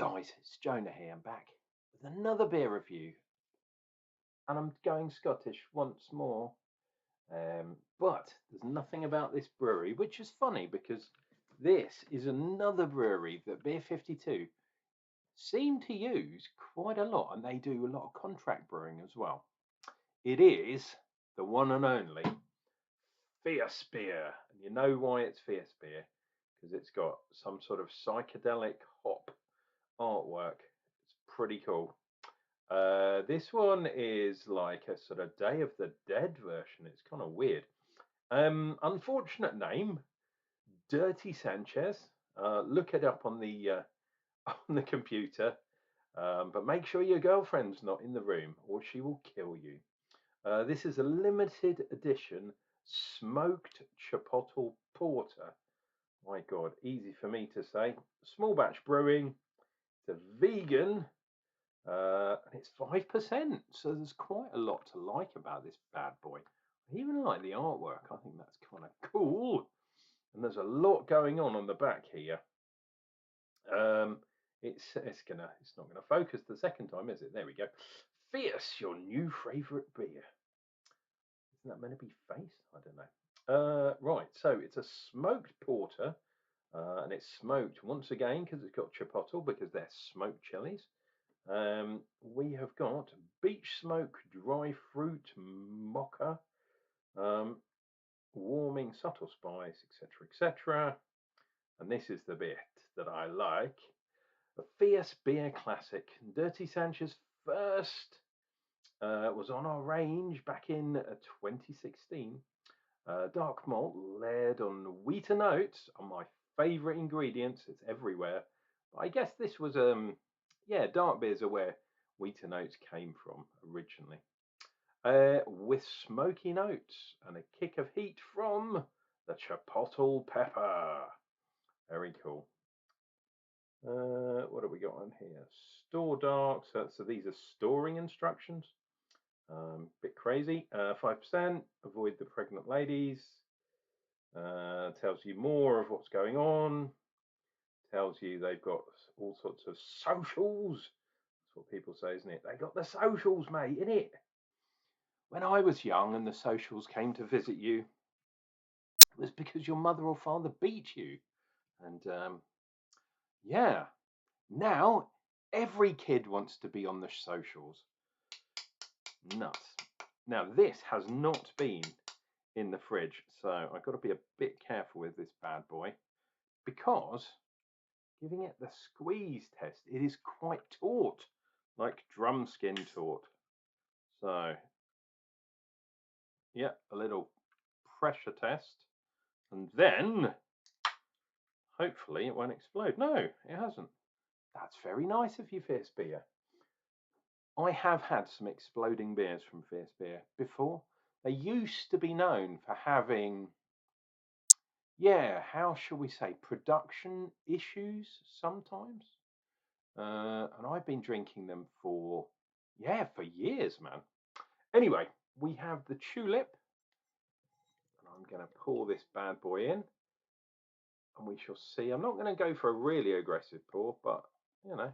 guys, it's Jonah here. I'm back with another beer review, and I'm going Scottish once more. But there's nothing about this brewery, which is funny because this is another brewery that Beer 52 seem to use quite a lot, and they do a lot of contract brewing as well. It is the one and only Fierce Beer, and you know why it's Fierce Beer because it's got some sort of psychedelic hop artwork. It's pretty cool. This one is like a sort of Day of the Dead version. It's kind of weird. Unfortunate name, Dirty Sanchez. Look it up on the on the computer, but make sure your girlfriend's not in the room, or she will kill you. This is a limited edition smoked Chipotle porter. My God, easy for me to say. Small batch brewing. It's a vegan. And it's 5%, so there's quite a lot to like about this bad boy. I even like the artwork. I think that's kind of cool. And there's a lot going on the back here. It's not gonna focus the second time, is it? There we go. Fierce, your new favourite beer. Isn't that meant to be face? I don't know. Right, so it's a smoked porter, and it's smoked once again because it's got chipotle because they're smoked chilies. We have got beach smoke, dry fruit, mocha, warming, subtle spice, etc., etc. And this is the bit that I like. A fierce beer classic. Dirty Sanchez first was on our range back in 2016. Dark malt led on wheat and oats are my favourite ingredients. It's everywhere. But I guess this was yeah, dark beers are where wheat and oats came from originally. With smoky notes and a kick of heat from the chipotle pepper. Very cool. What have we got on here? Store dark. So these are storing instructions. Bit crazy. 5%. Avoid the pregnant ladies. Tells you more of what's going on. Tells you they've got all sorts of socials. That's what people say, isn't it? They got the socials, mate, innit? When I was young and the socials came to visit you, it was because your mother or father beat you. And yeah, now every kid wants to be on the socials. Nuts. Now, this has not been in the fridge, so I've got to be a bit careful with this bad boy because giving it the squeeze test, it is quite taut, like drum skin taut. So, yeah, a little pressure test, and then hopefully it won't explode. No, it hasn't. That's very nice of you, Fierce Beer. I have had some exploding beers from Fierce Beer before. They used to be known for having, yeah, how shall we say, production issues sometimes. And I've been drinking them for, yeah, for years, man. Anyway, we have the tulip, and I'm going to pour this bad boy in, and we shall see. I'm not going to go for a really aggressive pour, but you know,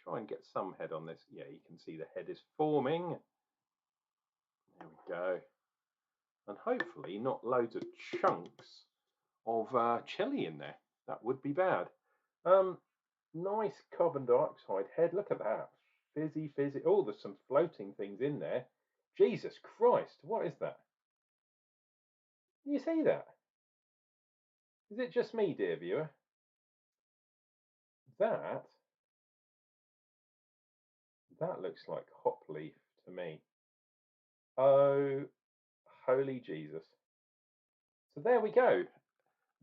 try and get some head on this. Yeah, you can see the head is forming. There we go, and hopefully not loads of chunks of chili in there. That would be bad. Nice carbon dioxide head. Look at that. Fizzy, fizzy. Oh, there's some floating things in there. Jesus Christ, what is that? Can you see that? Is it just me, dear viewer? That looks like hop leaf to me. Oh, holy Jesus. So there we go.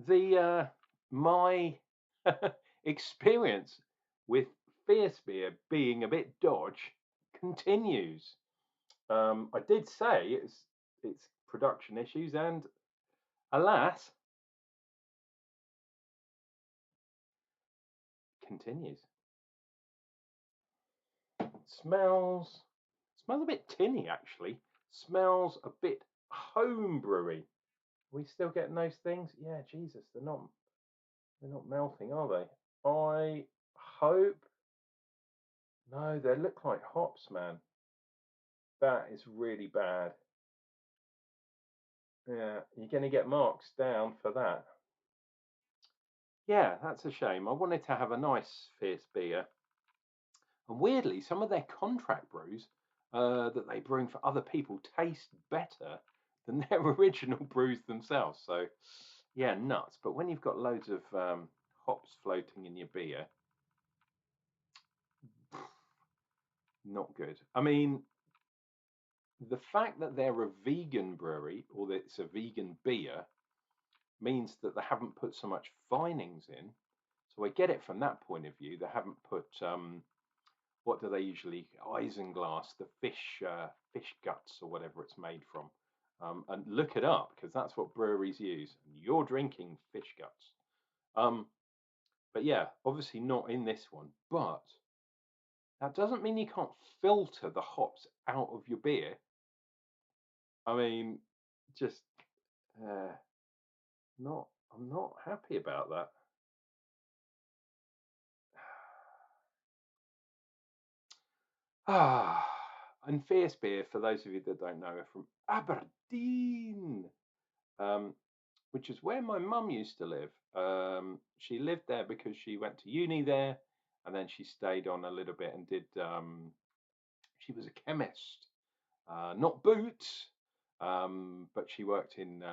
The my experience with Fierce Beer being a bit dodge continues. I did say it's production issues, and alas, continues. Smells a bit tinny actually. Smells a bit homebrewy. Are we still getting those things? Yeah, Jesus, they're not melting, are they? I hope No, they look like hops, man. That is really bad. Yeah, you're going to get marks down for that. Yeah, that's a shame. I wanted to have a nice fierce beer. And weirdly, some of their contract brews that they brew for other people taste better than their original brews themselves. So, yeah, nuts. But when you've got loads of hops floating in your beer, not good. I mean, the fact that they're a vegan brewery or that it's a vegan beer means that they haven't put so much finings in. So I get it from that point of view. They haven't put what do they usually isinglass, the fish guts or whatever it's made from. And look it up because that's what breweries use. You're drinking fish guts. But yeah, obviously not in this one. But that doesn't mean you can't filter the hops out of your beer. I mean, just uh, not. I'm not happy about that. Ah, and fierce beer, for those of you that don't know, are from Aberdeen, um, which is where my mum used to live. She lived there because she went to uni there, and then she stayed on a little bit and did. She was a chemist, not boots, but she worked in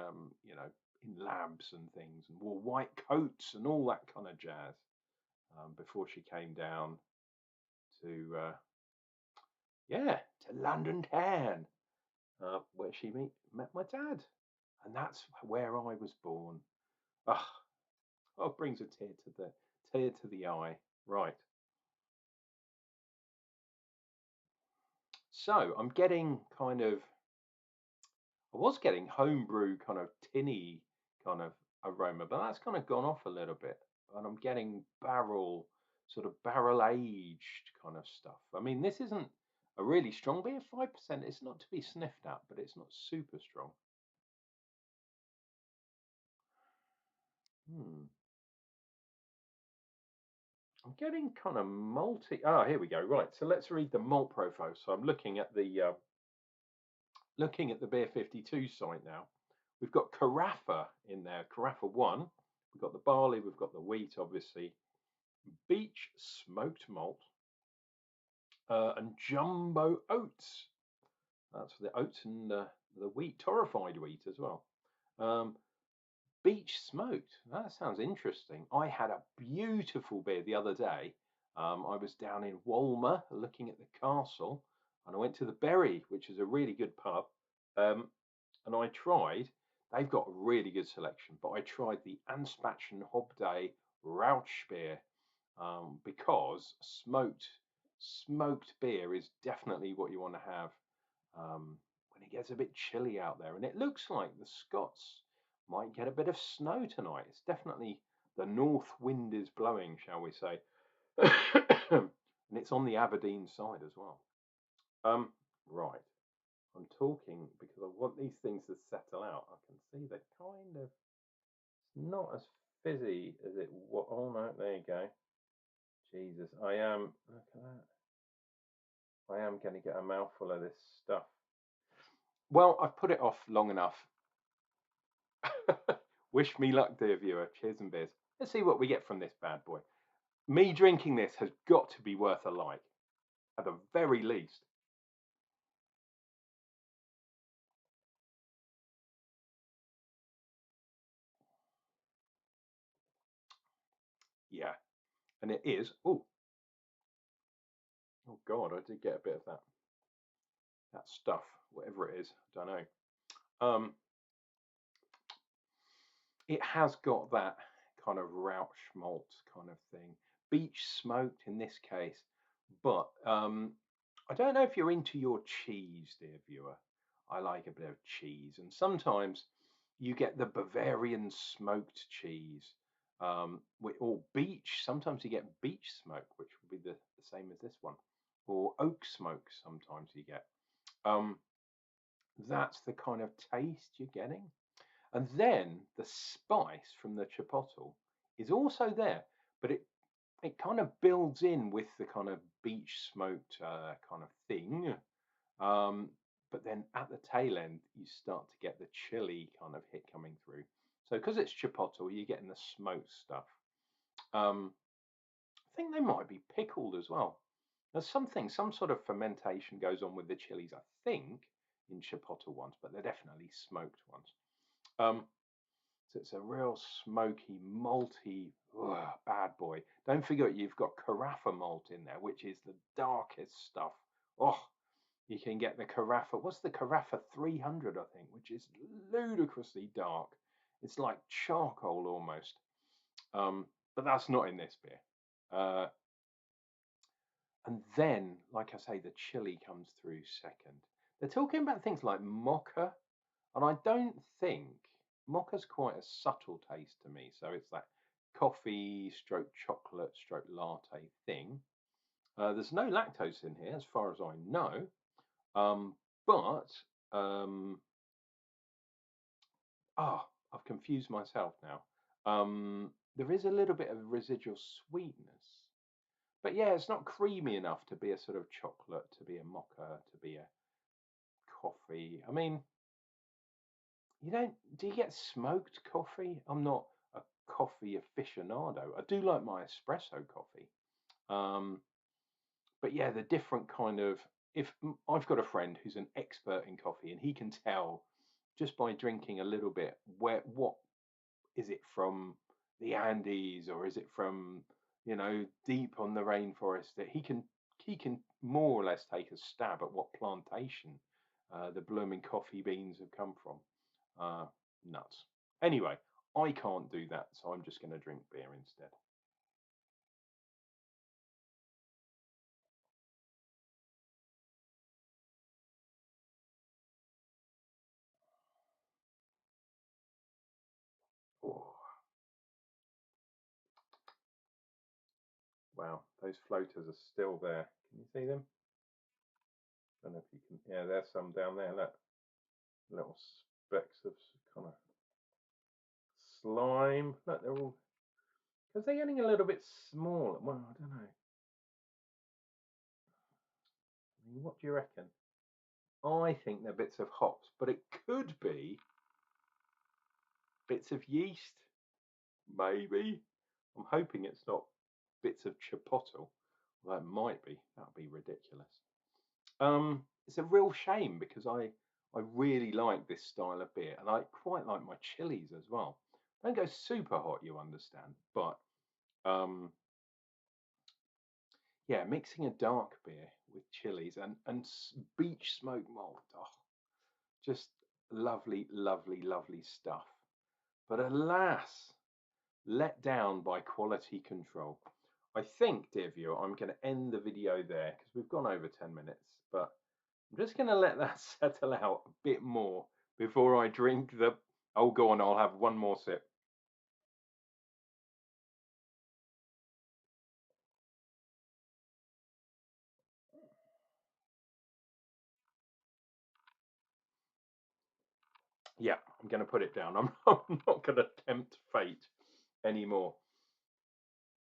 in labs and things, and wore white coats and all that kind of jazz before she came down to to London town, where she met my dad, and that's where I was born. Ah, oh, it brings a tear to the eye. Right. So I'm getting kind of I was getting homebrew kind of tinny kind of aroma, but that's kind of gone off a little bit. And I'm getting barrel aged kind of stuff. I mean, this isn't a really strong beer, 5%. It's not to be sniffed at, but it's not super strong. Hmm. I'm getting kind of malty. Ah, here we go. Right. So let's read the malt profile. So I'm looking at the Beer 52 site now. We've got Carafa in there, Carafa 1. We've got the barley, we've got the wheat, obviously. Beech smoked malt and jumbo oats. That's for the oats and the wheat, torrefied wheat as well. Um, Beech smoked. That sounds interesting. I had a beautiful beer the other day. I was down in Walmer looking at the castle, and I went to the Berry, which is a really good pub. Um, and I tried. They've got a really good selection, but I tried the Anspachen Hobday Rauchbier because smoked beer is definitely what you want to have when it gets a bit chilly out there. And it looks like the Scots might get a bit of snow tonight. It's definitely the north wind is blowing, shall we say. And it's on the Aberdeen side as well. Right. I'm talking because I want these things to settle out. I can see they're kind of not as fizzy as it was. Oh no, there you go. Jesus, I am. Look at that. I am going to get a mouthful of this stuff. Well, I've put it off long enough. Wish me luck, dear viewer. Cheers and beers. Let's see what we get from this bad boy. Me drinking this has got to be worth a like, at the very least. Yeah, and it is. Oh God, I did get a bit of that stuff, whatever it is. I don't know. It has got that kind of Rauch malt kind of thing, beech smoked in this case. But I don't know if you're into your cheese, dear viewer. I like a bit of cheese, and sometimes you get the Bavarian smoked cheese, or beech. Sometimes you get beech smoke, which would be the same as this one, or oak smoke. Sometimes you get. Um, that's the kind of taste you're getting. And then the spice from the chipotle is also there, but it kind of builds in with the kind of beach smoked kind of thing. Um, but then at the tail end, you start to get the chili kind of hit coming through. So because it's Chipotle, you're getting the smoked stuff. Um, I think they might be pickled as well. There's something, some sort of fermentation goes on with the chilies, I think, in Chipotle ones, but they're definitely smoked ones. Um, so it's a real smoky, malty, bad boy. Don't forget you've got Carafa malt in there, which is the darkest stuff. Oh, you can get the Carafa. What's the Carafa 300, I think, which is ludicrously dark. It's like charcoal almost. Um, but that's not in this beer. Uh, and then, like I say, the chili comes through second. They're talking about things like mocha, and I don't think mocha's quite a subtle taste to me. So it's that coffee stroke chocolate stroke latte thing. There's no lactose in here, as far as I know. Um, but I've confused myself now. There is a little bit of residual sweetness, but yeah, it's not creamy enough to be a sort of chocolate, to be a mocha, to be a coffee. I mean, you don't, do you get smoked coffee? I'm not a coffee aficionado. I do like my espresso coffee. Um, but yeah, the different kind of, if I've got a friend who's an expert in coffee and he can tell just by drinking a little bit what is it from the Andes or is it from, deep on the rainforest, that he can more or less take a stab at what plantation the blooming coffee beans have come from. Uh, Nuts. Anyway, I can't do that, so I'm just going to drink beer instead. Oh, wow, those floaters are still there. Can you see them? I don't know if you can. Yeah, there's some down there. Look, little specks of kind of slime. Look, they're all, because they're getting a little bit small. Well, I don't know. I mean, what do you reckon? I think they're bits of hops, but it could be bits of yeast, maybe. I'm hoping it's not bits of chipotle. Well, that might be. That would be ridiculous. It's a real shame because I really like this style of beer, and I quite like my chilies as well. Don't go super hot, you understand, but um, yeah, mixing a dark beer with chilies and beach smoke malt, oh, just lovely, lovely, lovely stuff. But alas, let down by quality control. I think, dear viewer, I'm going to end the video there because we've gone over 10 minutes, but I'm just going to let that settle out a bit more before I drink the... Oh, go on, I'll have one more sip. Yeah, I'm going to put it down. I'm not going to tempt fate anymore.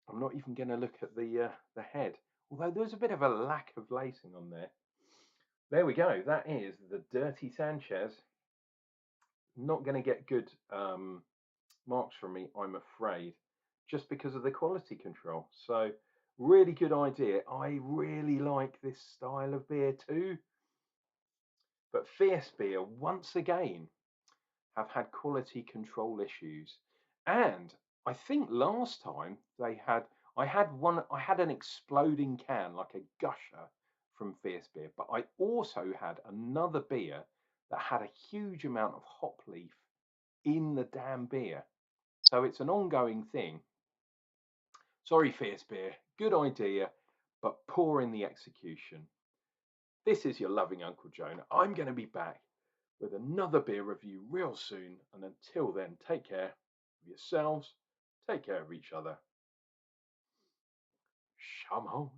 I'm not even going to look at the head, although there's a bit of a lack of lacing on there. There we go. That is the Dirty Sanchez. Not going to get good marks from me, I'm afraid, just because of the quality control. So, really good idea. I really like this style of beer too. But Fierce Beer, once again, have had quality control issues. And I think last time I had an exploding can, like a gusher from Fierce Beer, but I also had another beer that had a huge amount of hop leaf in the damn beer. So it's an ongoing thing. Sorry, Fierce Beer, good idea, but poor in the execution. This is your loving Uncle Jonah. I'm going to be back with another beer review real soon. And until then, take care of yourselves, take care of each other. Shalom.